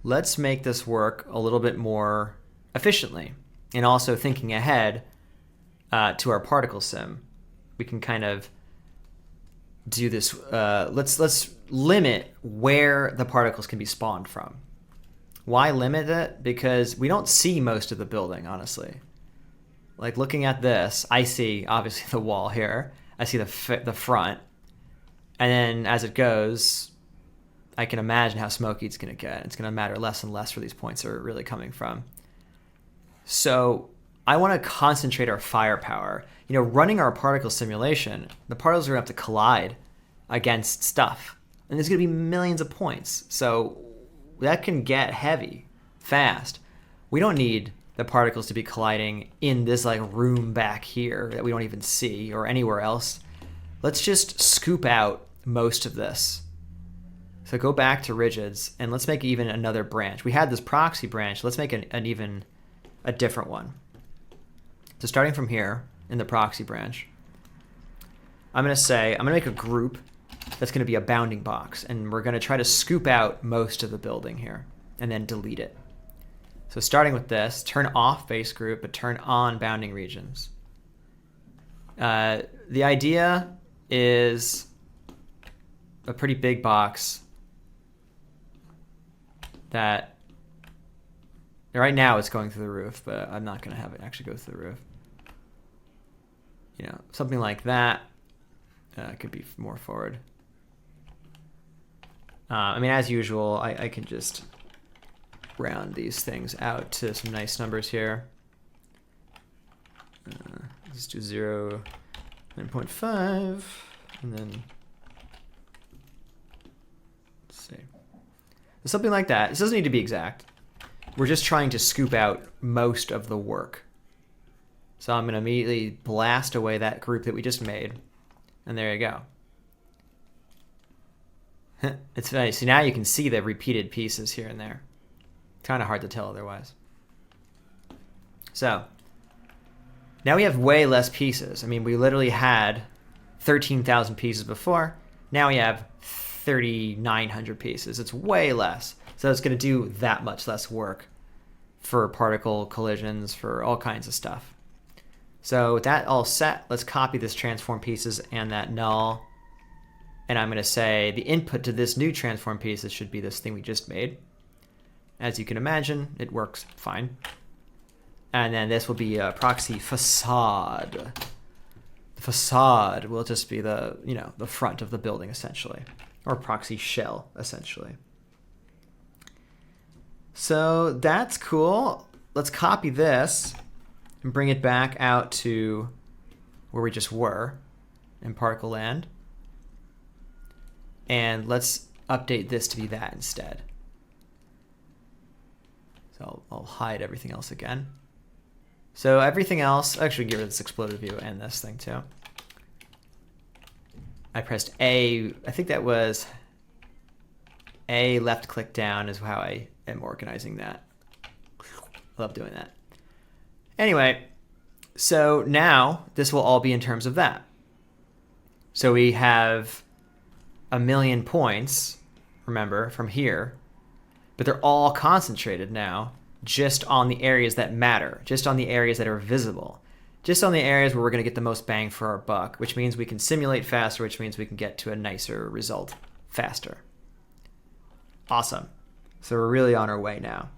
let's make this work a little bit more efficiently. And also thinking ahead to our particle sim, we can kind of do this. Let's limit where the particles can be spawned from. Why limit it? Because we don't see most of the building, honestly. Like looking at this, I see obviously the wall here. I see the front, and then as it goes, I can imagine how smoky it's going to get. It's going to matter less and less where these points are really coming from. So I want to concentrate our firepower. You know, running our particle simulation, the particles are going to have to collide against stuff, and there's going to be millions of points. So that can get heavy fast. We don't need the particles to be colliding in this like room back here that we don't even see or anywhere else. Let's just scoop out most of this. So go back to rigids and let's make even another branch. We had this proxy branch. Let's make a different one. So starting from here in the proxy branch, I'm going to make a group that's going to be a bounding box, and we're going to try to scoop out most of the building here and then delete it. So starting with this, turn off base group, but turn on bounding regions. The idea is a pretty big box that right now it's going through the roof, but I'm not going to have it actually go through the roof. You know, something like that could be more forward. I mean, as usual, I can just round these things out to some nice numbers here. Let's do 0, 9.5, and then let's see. Something like that. This doesn't need to be exact. We're just trying to scoop out most of the work. So I'm going to immediately blast away that group that we just made. And there you go. It's nice. So now you can see the repeated pieces here and there. Kind of hard to tell otherwise. So now we have way less pieces. I mean, we literally had 13,000 pieces before. Now we have 3,900 pieces. It's way less. So it's going to do that much less work for particle collisions, for all kinds of stuff. So with that all set, let's copy this transform pieces and that null. And I'm going to say the input to this new transform pieces should be this thing we just made. As you can imagine, it works fine. And then this will be a proxy facade. The facade will just be the, you know, the front of the building essentially, or proxy shell essentially. So that's cool. Let's copy this and bring it back out to where we just were in particle land. And let's update this to be that instead. So I'll hide everything else again. So everything else, actually get rid of this exploded view and this thing too. I pressed A, I think that was A, left click down is how I am organizing that. Love doing that. Anyway, so now this will all be in terms of that. So we have 1,000,000 points, remember, from here, but they're all concentrated now just on the areas that matter, just on the areas that are visible, just on the areas where we're going to get the most bang for our buck, which means we can simulate faster, which means we can get to a nicer result faster. Awesome. So we're really on our way now.